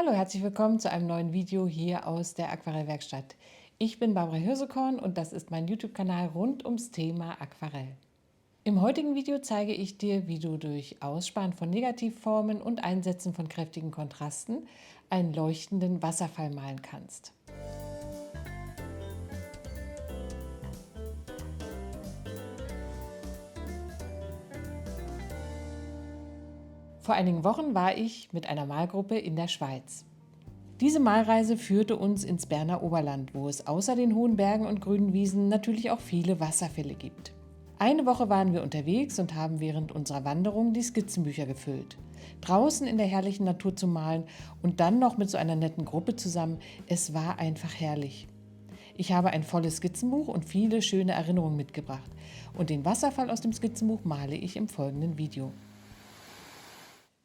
Hallo, herzlich willkommen zu einem neuen Video hier aus der Aquarellwerkstatt. Ich bin Barbara Hirsekorn und das ist mein YouTube-Kanal rund ums Thema Aquarell. Im heutigen Video zeige ich dir, wie du durch Aussparen von Negativformen und Einsetzen von kräftigen Kontrasten einen leuchtenden Wasserfall malen kannst. Vor einigen Wochen war ich mit einer Malgruppe in der Schweiz. Diese Malreise führte uns ins Berner Oberland, wo es außer den hohen Bergen und grünen Wiesen natürlich auch viele Wasserfälle gibt. Eine Woche waren wir unterwegs und haben während unserer Wanderung die Skizzenbücher gefüllt. Draußen in der herrlichen Natur zu malen und dann noch mit so einer netten Gruppe zusammen, es war einfach herrlich. Ich habe ein volles Skizzenbuch und viele schöne Erinnerungen mitgebracht. Und den Wasserfall aus dem Skizzenbuch male ich im folgenden Video.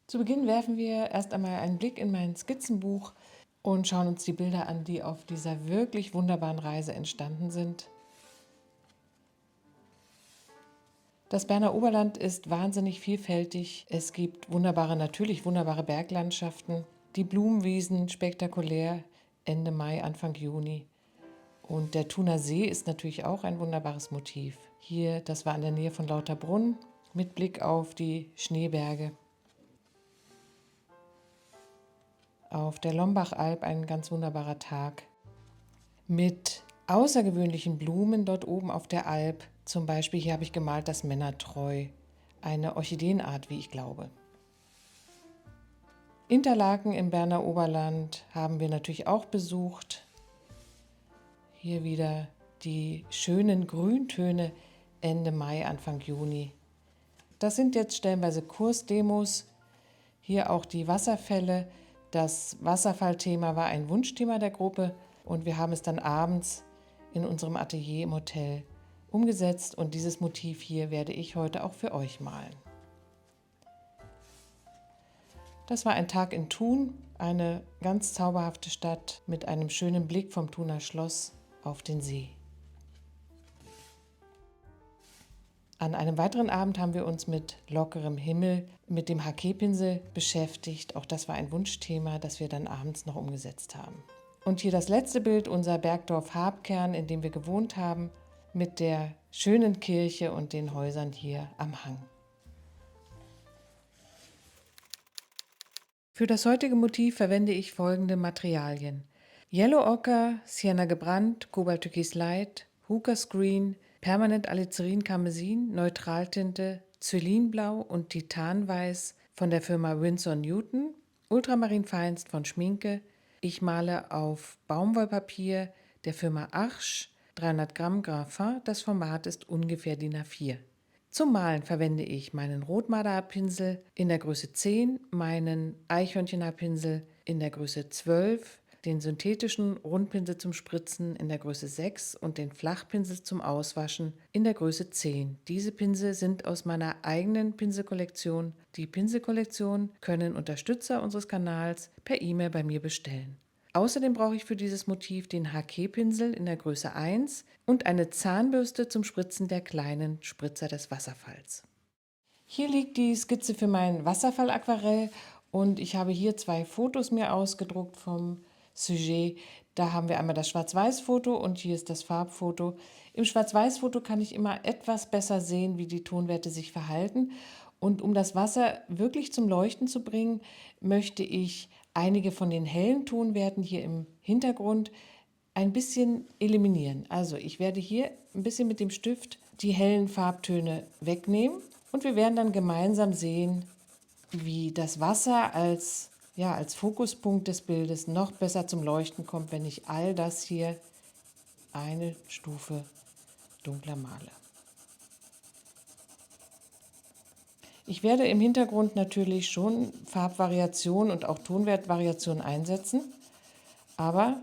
Zu Beginn werfen wir erst einmal einen Blick in mein Skizzenbuch und schauen uns die Bilder an, die auf dieser wirklich wunderbaren Reise entstanden sind. Das Berner Oberland ist wahnsinnig vielfältig. Es gibt natürlich wunderbare Berglandschaften, die Blumenwiesen spektakulär Ende Mai, Anfang Juni. Und der Thuner See ist natürlich auch ein wunderbares Motiv. Hier, das war in der Nähe von Lauterbrunn mit Blick auf die Schneeberge. Auf der Lombachalb ein ganz wunderbarer Tag mit außergewöhnlichen Blumen dort oben auf der Alp. Zum Beispiel hier habe ich gemalt das Männertreu, eine Orchideenart, wie ich glaube. Interlaken im Berner Oberland haben wir natürlich auch besucht. Hier wieder die schönen Grüntöne Ende Mai, Anfang Juni. Das sind jetzt stellenweise Kursdemos. Hier auch die Wasserfälle. Das Wasserfallthema war ein Wunschthema der Gruppe und wir haben es dann abends in unserem Atelier im Hotel umgesetzt und dieses Motiv hier werde ich heute auch für euch malen. Das war ein Tag in Thun, eine ganz zauberhafte Stadt mit einem schönen Blick vom Thuner Schloss auf den See. An einem weiteren Abend haben wir uns mit lockerem Himmel, mit dem HK-Pinsel beschäftigt. Auch das war ein Wunschthema, das wir dann abends noch umgesetzt haben. Und hier das letzte Bild, unser Bergdorf Habkern, in dem wir gewohnt haben, mit der schönen Kirche und den Häusern hier am Hang. Für das heutige Motiv verwende ich folgende Materialien: Yellow Ocher, Sienna gebrannt, Cobalt Türkis Light, Hookahs Green, Permanent Alizarin Karmesin, Neutraltinte, Zylinblau und Titanweiß von der Firma Winsor Newton, Ultramarin Feinst von Schminke. Ich male auf Baumwollpapier der Firma Arches, 300 Gramm Graphit, das Format ist ungefähr DIN A4. Zum Malen verwende ich meinen Rotmarderpinsel in der Größe 10, meinen Eichhörnchenhaarpinsel in der Größe 12, den synthetischen Rundpinsel zum Spritzen in der Größe 6 und den Flachpinsel zum Auswaschen in der Größe 10. Diese Pinsel sind aus meiner eigenen Pinselkollektion. Die Pinselkollektion können Unterstützer unseres Kanals per E-Mail bei mir bestellen. Außerdem brauche ich für dieses Motiv den HK-Pinsel in der Größe 1 und eine Zahnbürste zum Spritzen der kleinen Spritzer des Wasserfalls. Hier liegt die Skizze für mein Wasserfall-Aquarell und ich habe hier 2 Fotos mir ausgedruckt vom Sujet. Da haben wir einmal das Schwarz-Weiß-Foto und hier ist das Farbfoto. Im Schwarz-Weiß-Foto kann ich immer etwas besser sehen, wie die Tonwerte sich verhalten. Und um das Wasser wirklich zum Leuchten zu bringen, möchte ich einige von den hellen Tonwerten hier im Hintergrund ein bisschen eliminieren. Also ich werde hier ein bisschen mit dem Stift die hellen Farbtöne wegnehmen und wir werden dann gemeinsam sehen, wie das Wasser als Fokuspunkt des Bildes noch besser zum Leuchten kommt, wenn ich all das hier eine Stufe dunkler male. Ich werde im Hintergrund natürlich schon Farbvariationen und auch Tonwertvariationen einsetzen, aber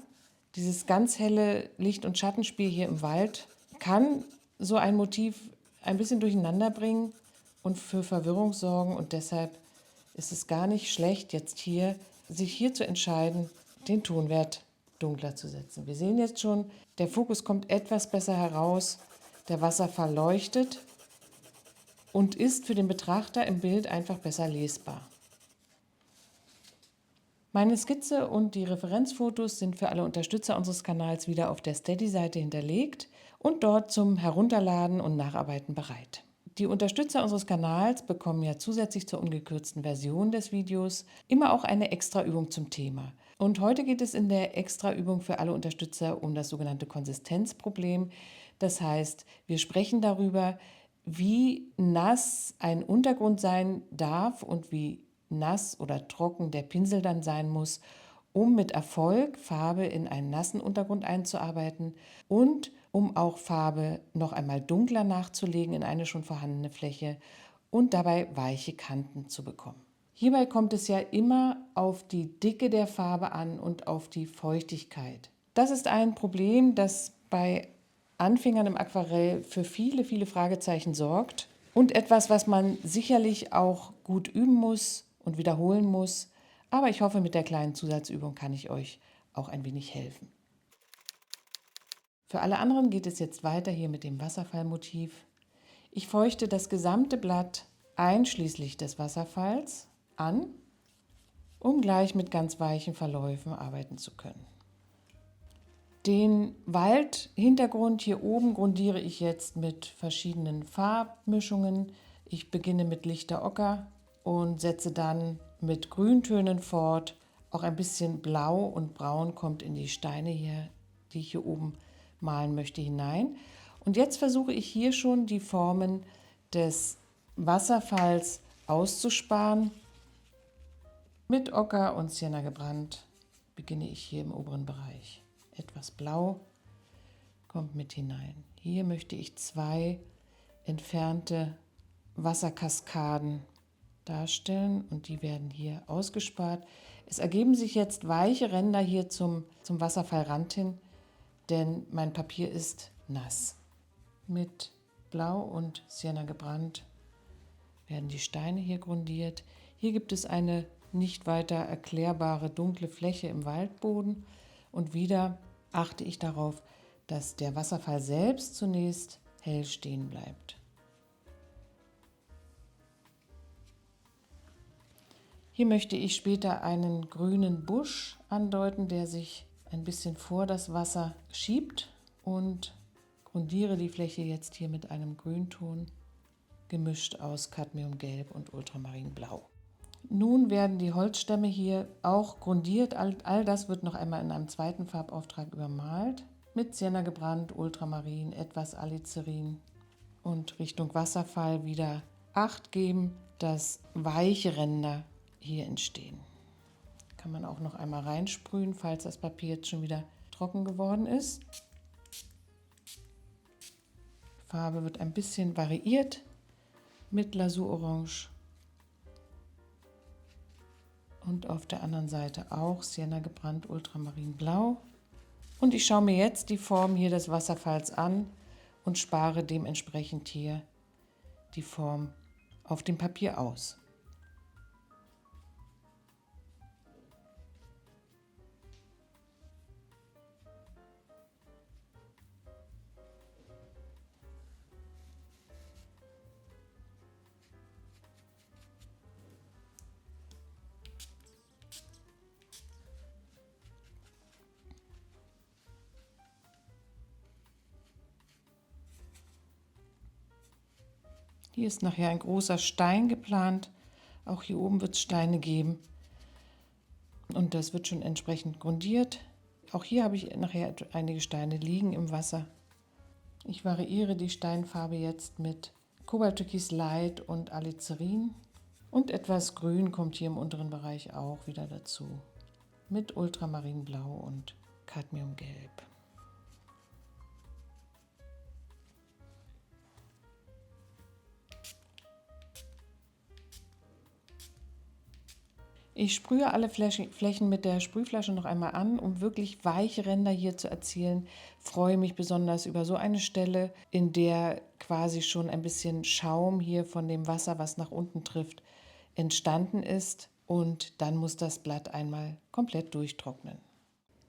dieses ganz helle Licht- und Schattenspiel hier im Wald kann so ein Motiv ein bisschen durcheinander bringen und für Verwirrung sorgen und deshalb ist es gar nicht schlecht, jetzt sich hier zu entscheiden, den Tonwert dunkler zu setzen. Wir sehen jetzt schon, der Fokus kommt etwas besser heraus, der Wasserfall leuchtet und ist für den Betrachter im Bild einfach besser lesbar. Meine Skizze und die Referenzfotos sind für alle Unterstützer unseres Kanals wieder auf der Steady-Seite hinterlegt und dort zum Herunterladen und Nacharbeiten bereit. Die Unterstützer unseres Kanals bekommen ja zusätzlich zur ungekürzten Version des Videos immer auch eine Extraübung zum Thema. Und heute geht es in der Extraübung für alle Unterstützer um das sogenannte Konsistenzproblem. Das heißt, wir sprechen darüber, wie nass ein Untergrund sein darf und wie nass oder trocken der Pinsel dann sein muss, um mit Erfolg Farbe in einen nassen Untergrund einzuarbeiten und um auch Farbe noch einmal dunkler nachzulegen in eine schon vorhandene Fläche und dabei weiche Kanten zu bekommen. Hierbei kommt es ja immer auf die Dicke der Farbe an und auf die Feuchtigkeit. Das ist ein Problem, das bei Anfängern im Aquarell für viele, viele Fragezeichen sorgt und etwas, was man sicherlich auch gut üben muss und wiederholen muss. Aber ich hoffe, mit der kleinen Zusatzübung kann ich euch auch ein wenig helfen. Für alle anderen geht es jetzt weiter hier mit dem Wasserfallmotiv. Ich feuchte das gesamte Blatt einschließlich des Wasserfalls an, um gleich mit ganz weichen Verläufen arbeiten zu können. Den Waldhintergrund hier oben grundiere ich jetzt mit verschiedenen Farbmischungen. Ich beginne mit lichter Ocker und setze dann mit Grüntönen fort. Auch ein bisschen Blau und Braun kommt in die Steine hier, die ich hier oben malen möchte, hinein. Und jetzt versuche ich hier schon die Formen des Wasserfalls auszusparen. Mit Ocker und Sienna gebrannt beginne ich hier im oberen Bereich. Etwas Blau kommt mit hinein. Hier möchte ich 2 entfernte Wasserkaskaden darstellen und die werden hier ausgespart. Es ergeben sich jetzt weiche Ränder hier zum Wasserfallrand hin, denn mein Papier ist nass. Mit Blau und Sienna gebrannt werden die Steine hier grundiert. Hier gibt es eine nicht weiter erklärbare dunkle Fläche im Waldboden und wieder achte ich darauf, dass der Wasserfall selbst zunächst hell stehen bleibt. Hier möchte ich später einen grünen Busch andeuten, der sich ein bisschen vor das Wasser schiebt, und grundiere die Fläche jetzt hier mit einem Grünton, gemischt aus Cadmiumgelb und Ultramarinblau. Nun werden die Holzstämme hier auch grundiert. All das wird noch einmal in einem zweiten Farbauftrag übermalt. Mit Sienna gebrannt, Ultramarin, etwas Alizarin und Richtung Wasserfall wieder Acht geben, dass weiche Ränder hier entstehen. Kann man auch noch einmal reinsprühen, falls das Papier jetzt schon wieder trocken geworden ist. Die Farbe wird ein bisschen variiert mit Lasurorange. Und auf der anderen Seite auch Sienna gebrannt, Ultramarinblau. Und ich schaue mir jetzt die Form hier des Wasserfalls an und spare dementsprechend hier die Form auf dem Papier aus. Hier ist nachher ein großer Stein geplant. Auch hier oben wird es Steine geben. Und das wird schon entsprechend grundiert. Auch hier habe ich nachher einige Steine liegen im Wasser. Ich variiere die Steinfarbe jetzt mit Kobalttürkis Light und Alizarin. Und etwas Grün kommt hier im unteren Bereich auch wieder dazu. Mit Ultramarinblau und Cadmiumgelb. Ich sprühe alle Flächen mit der Sprühflasche noch einmal an, um wirklich weiche Ränder hier zu erzielen. Freue mich besonders über so eine Stelle, in der quasi schon ein bisschen Schaum hier von dem Wasser, was nach unten trifft, entstanden ist. Und dann muss das Blatt einmal komplett durchtrocknen.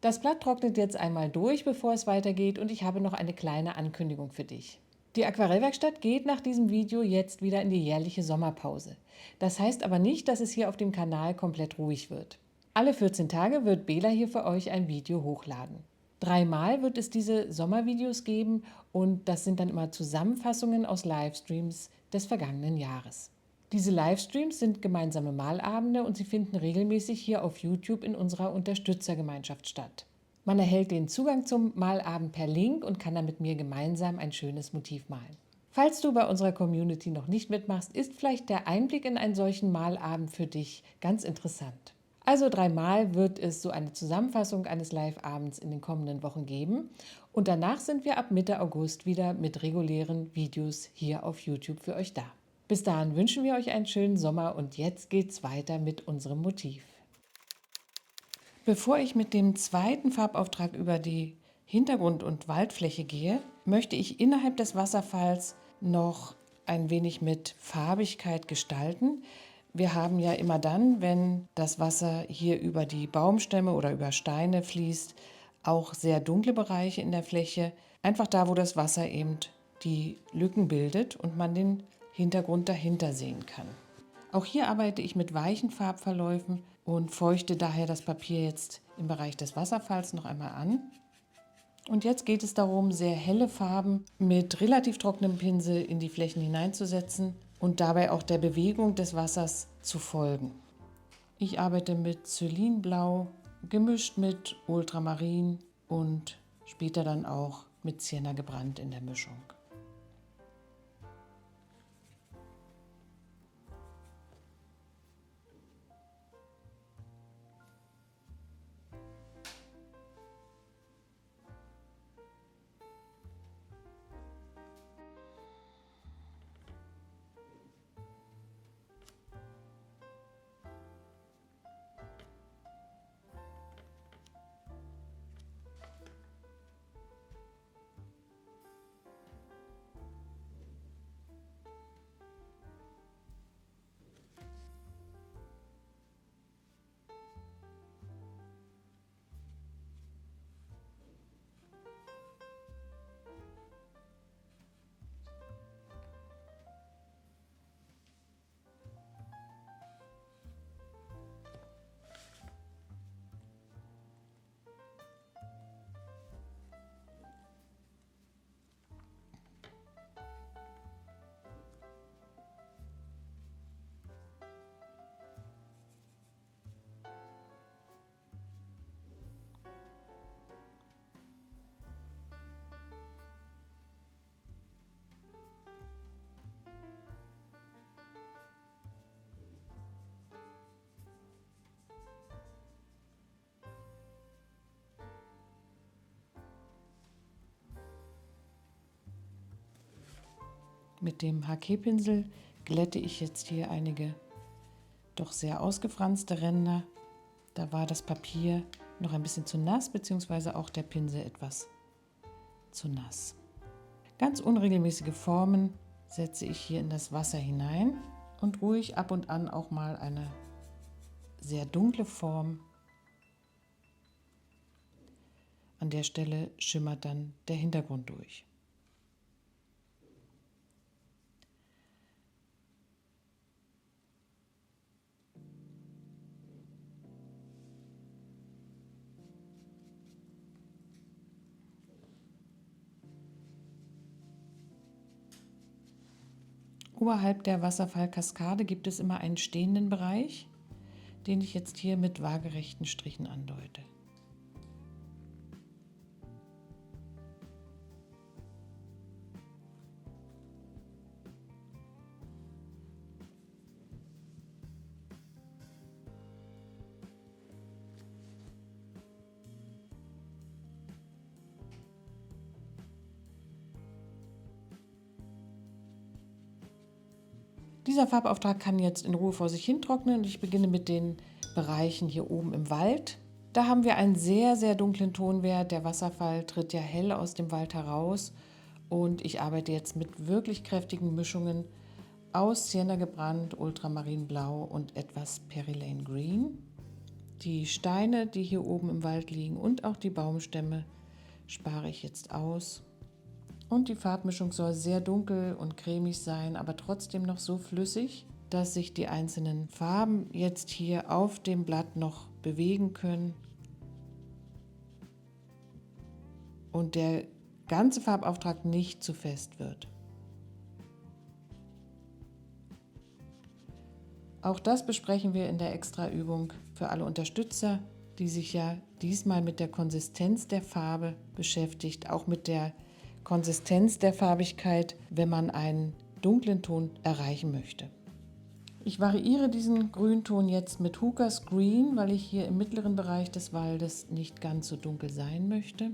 Das Blatt trocknet jetzt einmal durch, bevor es weitergeht, und ich habe noch eine kleine Ankündigung für dich. Die Aquarellwerkstatt geht nach diesem Video jetzt wieder in die jährliche Sommerpause. Das heißt aber nicht, dass es hier auf dem Kanal komplett ruhig wird. Alle 14 Tage wird Bela hier für euch ein Video hochladen. 3-mal wird es diese Sommervideos geben und das sind dann immer Zusammenfassungen aus Livestreams des vergangenen Jahres. Diese Livestreams sind gemeinsame Malabende und sie finden regelmäßig hier auf YouTube in unserer Unterstützergemeinschaft statt. Man erhält den Zugang zum Malabend per Link und kann dann mit mir gemeinsam ein schönes Motiv malen. Falls du bei unserer Community noch nicht mitmachst, ist vielleicht der Einblick in einen solchen Malabend für dich ganz interessant. Also 3-mal wird es so eine Zusammenfassung eines Live-Abends in den kommenden Wochen geben und danach sind wir ab Mitte August wieder mit regulären Videos hier auf YouTube für euch da. Bis dahin wünschen wir euch einen schönen Sommer und jetzt geht's weiter mit unserem Motiv. Bevor ich mit dem zweiten Farbauftrag über die Hintergrund- und Waldfläche gehe, möchte ich innerhalb des Wasserfalls noch ein wenig mit Farbigkeit gestalten. Wir haben ja immer dann, wenn das Wasser hier über die Baumstämme oder über Steine fließt, auch sehr dunkle Bereiche in der Fläche. Einfach da, wo das Wasser eben die Lücken bildet und man den Hintergrund dahinter sehen kann. Auch hier arbeite ich mit weichen Farbverläufen und feuchte daher das Papier jetzt im Bereich des Wasserfalls noch einmal an. Und jetzt geht es darum, sehr helle Farben mit relativ trockenem Pinsel in die Flächen hineinzusetzen und dabei auch der Bewegung des Wassers zu folgen. Ich arbeite mit Celinblau, gemischt mit Ultramarin und später dann auch mit Sienna gebrannt in der Mischung. Mit dem HK-Pinsel glätte ich jetzt hier einige doch sehr ausgefranste Ränder. Da war das Papier noch ein bisschen zu nass, beziehungsweise auch der Pinsel etwas zu nass. Ganz unregelmäßige Formen setze ich hier in das Wasser hinein und ruhig ab und an auch mal eine sehr dunkle Form. An der Stelle schimmert dann der Hintergrund durch. Oberhalb der Wasserfallkaskade gibt es immer einen stehenden Bereich, den ich jetzt hier mit waagerechten Strichen andeute. Dieser Farbauftrag kann jetzt in Ruhe vor sich hin trocknen und ich beginne mit den Bereichen hier oben im Wald. Da haben wir einen sehr, sehr dunklen Tonwert. Der Wasserfall tritt ja hell aus dem Wald heraus und ich arbeite jetzt mit wirklich kräftigen Mischungen aus Sienna gebrannt, Ultramarinblau und etwas Perylane Green. Die Steine, die hier oben im Wald liegen und auch die Baumstämme spare ich jetzt aus. Und die Farbmischung soll sehr dunkel und cremig sein, aber trotzdem noch so flüssig, dass sich die einzelnen Farben jetzt hier auf dem Blatt noch bewegen können und der ganze Farbauftrag nicht zu fest wird. Auch das besprechen wir in der Extraübung für alle Unterstützer, die sich ja diesmal mit der Konsistenz der Farbe beschäftigt, auch mit der Konsistenz der Farbigkeit, wenn man einen dunklen Ton erreichen möchte. Ich variiere diesen Grünton jetzt mit Hookers Green, weil ich hier im mittleren Bereich des Waldes nicht ganz so dunkel sein möchte.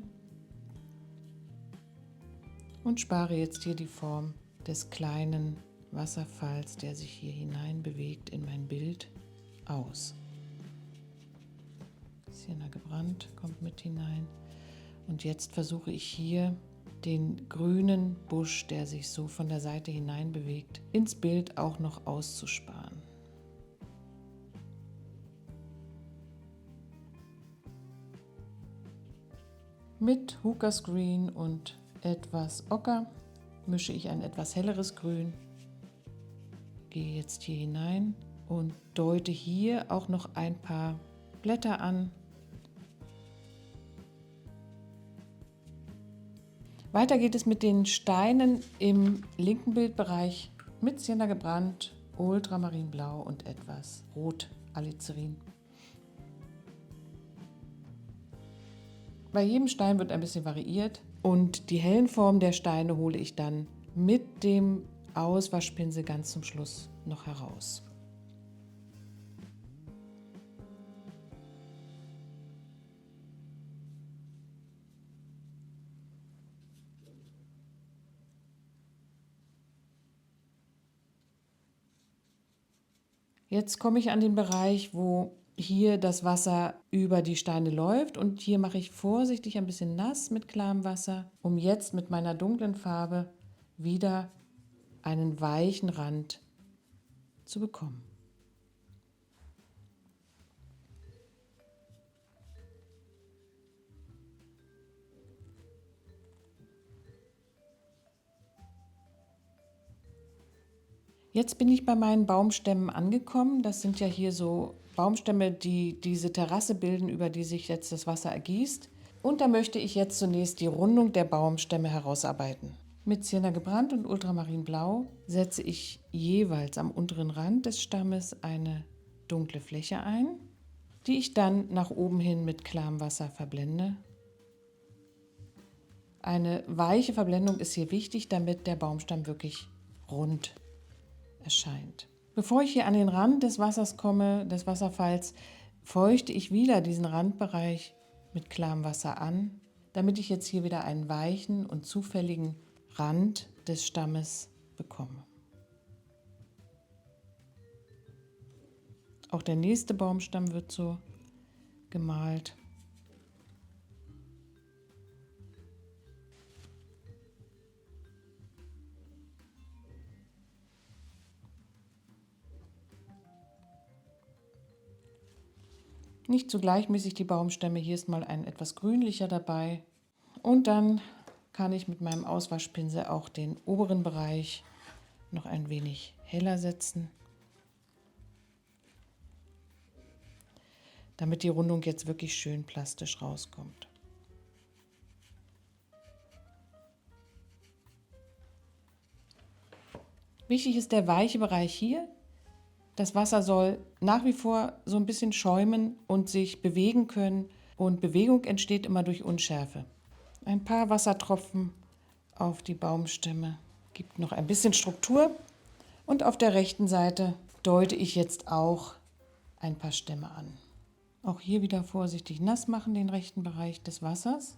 Und spare jetzt hier die Form des kleinen Wasserfalls, der sich hier hinein bewegt in mein Bild, aus. Sienna gebrannt kommt mit hinein. Und jetzt versuche ich hier den grünen Busch, der sich so von der Seite hinein bewegt, ins Bild auch noch auszusparen. Mit Hookers Green und etwas Ocker mische ich ein etwas helleres Grün. Gehe jetzt hier hinein und deute hier auch noch ein paar Blätter an. Weiter geht es mit den Steinen im linken Bildbereich mit Sienna gebrannt, Ultramarinblau und etwas Rot Alizarin. Bei jedem Stein wird ein bisschen variiert und die hellen Formen der Steine hole ich dann mit dem Auswaschpinsel ganz zum Schluss noch heraus. Jetzt komme ich an den Bereich, wo hier das Wasser über die Steine läuft und hier mache ich vorsichtig ein bisschen nass mit klarem Wasser, um jetzt mit meiner dunklen Farbe wieder einen weichen Rand zu bekommen. Jetzt bin ich bei meinen Baumstämmen angekommen. Das sind ja hier so Baumstämme, die diese Terrasse bilden, über die sich jetzt das Wasser ergießt. Und da möchte ich jetzt zunächst die Rundung der Baumstämme herausarbeiten. Mit Sienna gebrannt und Ultramarinblau setze ich jeweils am unteren Rand des Stammes eine dunkle Fläche ein, die ich dann nach oben hin mit klarem Wasser verblende. Eine weiche Verblendung ist hier wichtig, damit der Baumstamm wirklich rund erscheint. Bevor ich hier an den Rand des Wassers komme, des Wasserfalls, feuchte ich wieder diesen Randbereich mit klarem Wasser an, damit ich jetzt hier wieder einen weichen und zufälligen Rand des Stammes bekomme. Auch der nächste Baumstamm wird so gemalt. Nicht so gleichmäßig die Baumstämme, hier ist mal ein etwas grünlicher dabei. Und dann kann ich mit meinem Auswaschpinsel auch den oberen Bereich noch ein wenig heller setzen, damit die Rundung jetzt wirklich schön plastisch rauskommt. Wichtig ist der weiche Bereich hier. Das Wasser soll nach wie vor so ein bisschen schäumen und sich bewegen können. Und Bewegung entsteht immer durch Unschärfe. Ein paar Wassertropfen auf die Baumstämme gibt noch ein bisschen Struktur. Und auf der rechten Seite deute ich jetzt auch ein paar Stämme an. Auch hier wieder vorsichtig nass machen, den rechten Bereich des Wassers.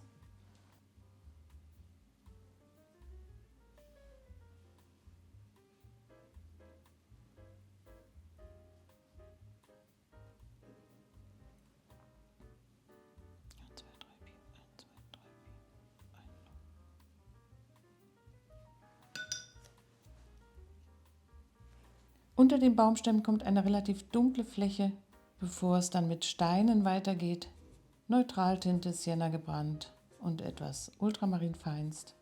Unter den Baumstämmen kommt eine relativ dunkle Fläche, bevor es dann mit Steinen weitergeht. Neutraltinte, Sienna gebrannt und etwas Ultramarinfeinst.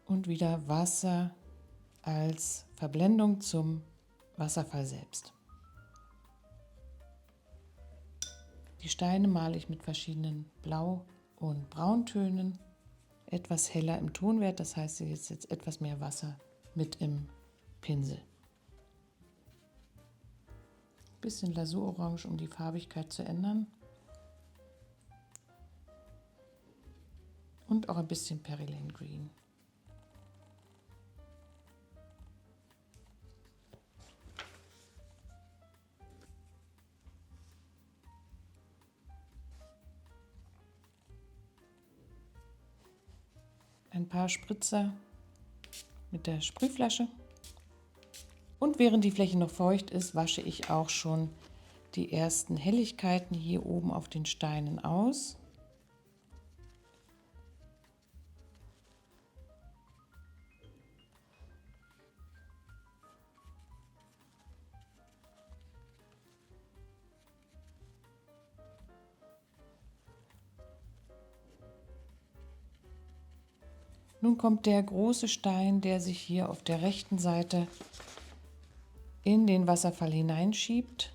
Und wieder Wasser als Verblendung zum Wasserfall selbst. Die Steine male ich mit verschiedenen Blau- und Brauntönen, etwas heller im Tonwert, das heißt, hier ist jetzt etwas mehr Wasser mit im Pinsel. Ein bisschen Lasurorange, um die Farbigkeit zu ändern. Und auch ein bisschen Perylane Green. Ein paar Spritzer mit der Sprühflasche. Und während die Fläche noch feucht ist, wasche ich auch schon die ersten Helligkeiten hier oben auf den Steinen aus. Nun kommt der große Stein, der sich hier auf der rechten Seite in den Wasserfall hineinschiebt.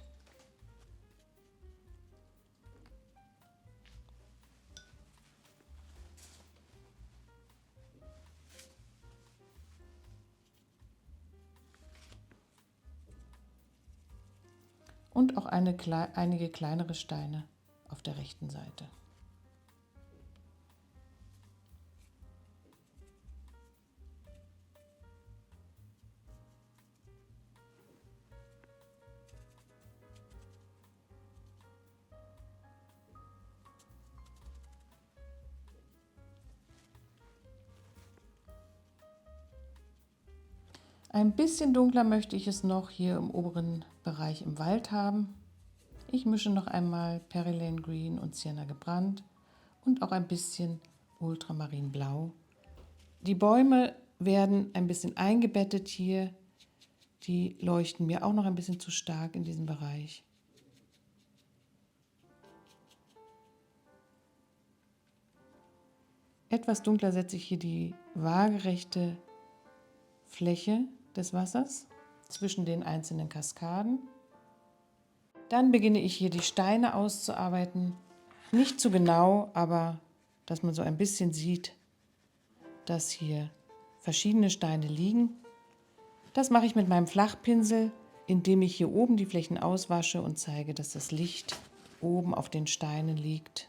Und auch einige kleinere Steine auf der rechten Seite. Ein bisschen dunkler möchte ich es noch hier im oberen Bereich im Wald haben. Ich mische noch einmal Perylane Green und Sienna gebrannt und auch ein bisschen Ultramarinblau. Die Bäume werden ein bisschen eingebettet hier. Die leuchten mir auch noch ein bisschen zu stark in diesem Bereich. Etwas dunkler setze ich hier die waagerechte Fläche des Wassers zwischen den einzelnen Kaskaden. Dann beginne ich hier die Steine auszuarbeiten. Nicht zu genau, aber dass man so ein bisschen sieht, dass hier verschiedene Steine liegen. Das mache ich mit meinem Flachpinsel, indem ich hier oben die Flächen auswasche und zeige, dass das Licht oben auf den Steinen liegt.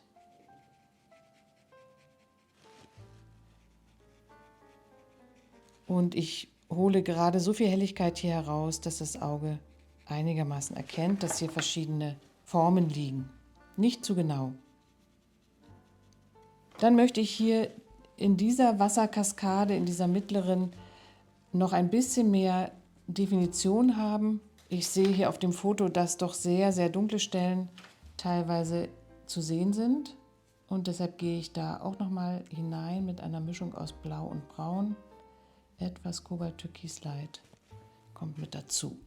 Und ich hole gerade so viel Helligkeit hier heraus, dass das Auge einigermaßen erkennt, dass hier verschiedene Formen liegen. Nicht zu genau. Dann möchte ich hier in dieser Wasserkaskade, in dieser mittleren, noch ein bisschen mehr Definition haben. Ich sehe hier auf dem Foto, dass doch sehr, sehr dunkle Stellen teilweise zu sehen sind. Und deshalb gehe ich da auch noch mal hinein mit einer Mischung aus Blau und Braun. Etwas Kobalt-Türkis Light kommt mit dazu.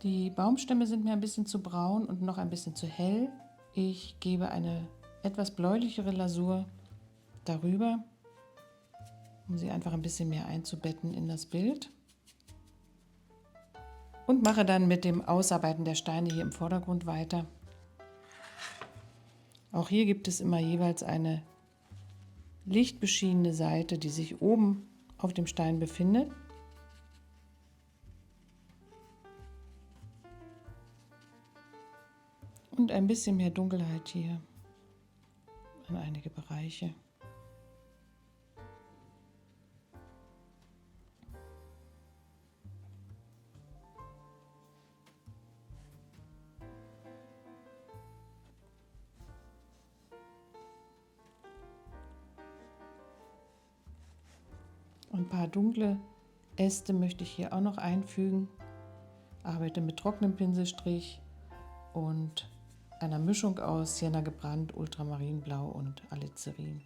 Die Baumstämme sind mir ein bisschen zu braun und noch ein bisschen zu hell. Ich gebe eine etwas bläulichere Lasur darüber, um sie einfach ein bisschen mehr einzubetten in das Bild. Und mache dann mit dem Ausarbeiten der Steine hier im Vordergrund weiter. Auch hier gibt es immer jeweils eine lichtbeschienene Seite, die sich oben auf dem Stein befindet. Und ein bisschen mehr Dunkelheit hier in einige Bereiche. Ein paar dunkle Äste möchte ich hier auch noch einfügen. Arbeite mit trockenem Pinselstrich und einer Mischung aus Sienna gebrannt, Ultramarinblau und Alizarin.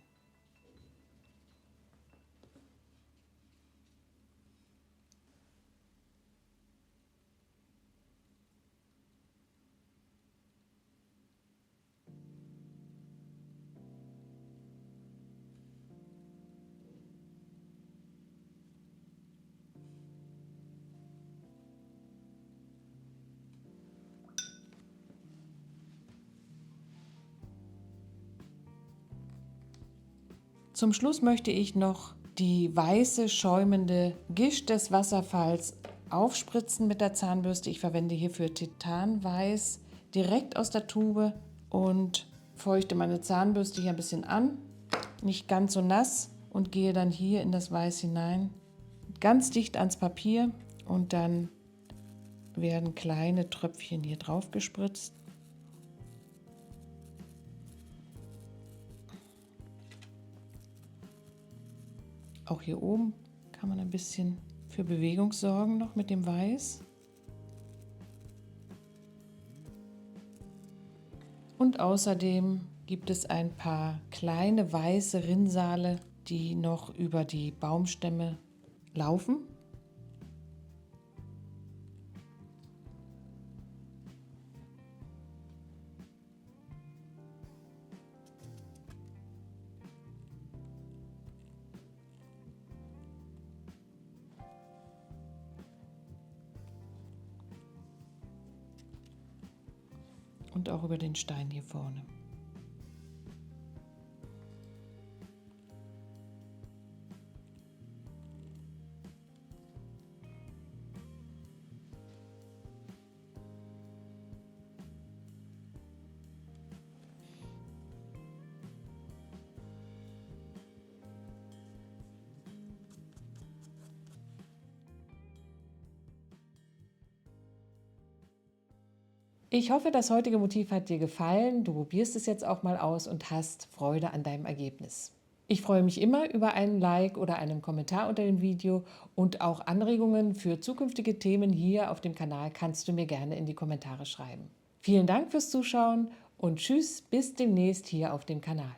Zum Schluss möchte ich noch die weiße, schäumende Gischt des Wasserfalls aufspritzen mit der Zahnbürste. Ich verwende hierfür Titanweiß direkt aus der Tube und feuchte meine Zahnbürste hier ein bisschen an, nicht ganz so nass, und gehe dann hier in das Weiß hinein, ganz dicht ans Papier, und dann werden kleine Tröpfchen hier drauf gespritzt. Auch hier oben kann man ein bisschen für Bewegung sorgen noch mit dem Weiß. Und außerdem gibt es ein paar kleine weiße Rinnsale, die noch über die Baumstämme laufen. Und auch über den Stein hier vorne. Ich hoffe, das heutige Motiv hat dir gefallen. Du probierst es jetzt auch mal aus und hast Freude an deinem Ergebnis. Ich freue mich immer über einen Like oder einen Kommentar unter dem Video, und auch Anregungen für zukünftige Themen hier auf dem Kanal kannst du mir gerne in die Kommentare schreiben. Vielen Dank fürs Zuschauen und tschüss, bis demnächst hier auf dem Kanal.